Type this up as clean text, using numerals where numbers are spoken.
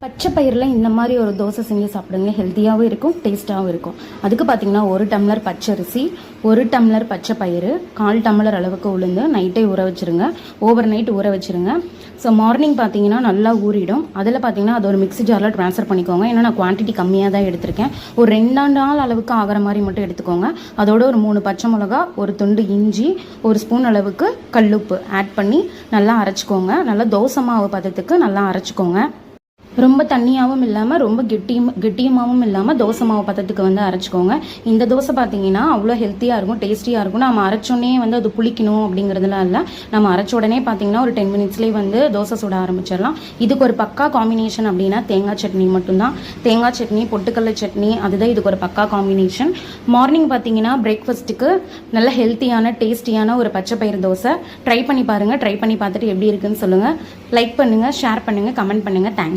பச்சை பயிரில் இந்த மாதிரி ஒரு தோசை செஞ்சு சாப்பிடுங்க. ஹெல்த்தியாகவும் இருக்கும், டேஸ்ட்டாகவும் இருக்கும். அதுக்கு பார்த்தீங்கன்னா 1 டம்ளர் பச்சரிசி, 1 டம்ளர் பச்சை பயிறு, 1/4 டம்ளர் அளவுக்கு உளுந்து நைட்டே ஊற வச்சுருங்க. ஓவர் நைட் ஊற வச்சுருங்க. ஸோ மார்னிங் பார்த்தீங்கன்னா நல்லா ஊறிடும். அதில் பார்த்தீங்கன்னா அது ஒரு மிக்ஸி ஜாரில் ட்ரான்ஸ்ஃபர் பண்ணிக்கோங்க. ஏன்னா நான் குவான்டிட்டி கம்மியாக தான் எடுத்திருக்கேன். ஒரு 2 நாள் அளவுக்கு ஆகிற மாதிரி மட்டும் எடுத்துக்கோங்க. அதோட ஒரு 3 பச்சை மிளகா, ஒரு துண்டு இஞ்சி, 1 ஸ்பூன் அளவுக்கு கல்லுப்பு ஆட் பண்ணி நல்லா அரைச்சிக்கோங்க. நல்லா தோசை மாவு பதத்துக்கு நல்லா அரைச்சிக்கோங்க. ரொம்ப தண்ணியாகவும் இல்லாமல் ரொம்ப கெட்டியமாகவும் இல்லாமல் தோசை மாவு பதத்துக்கு வந்து அரைச்சிக்கோங்க. இந்த தோசை பார்த்தீங்கன்னா அவ்வளோ ஹெல்த்தியாக இருக்கும், டேஸ்டியாக இருக்கும். நம்ம அரைச்சோடனே வந்து அது புளிக்கணும் அப்படிங்கிறதுலாம் இல்லை. நம்ம அரைச்ச உடனே பார்த்தீங்கன்னா ஒரு 10 மினிட்ஸ்லேயே வந்து தோசை சுட ஆரம்பிச்சிடலாம். இதுக்கு ஒரு பக்கா காம்பினேஷன் அப்படின்னா தேங்காய் சட்னி மட்டும்தான். தேங்காய் சட்னி, பொட்டுக்கடலை சட்னி, அதுதான் இதுக்கு ஒரு பக்கா காம்பினேஷன். மார்னிங் பார்த்தீங்கன்னா பிரேக்ஃபாஸ்ட்டுக்கு நல்ல ஹெல்த்தியான டேஸ்டியான ஒரு பச்சை பயிறு தோசை ட்ரை பண்ணி பாருங்கள். ட்ரை பண்ணி பார்த்துட்டு எப்படி இருக்குன்னு சொல்லுங்கள். லைக் பண்ணுங்கள், ஷேர் பண்ணுங்கள், கமெண்ட் பண்ணுங்கள். தேங்க்ஸ்.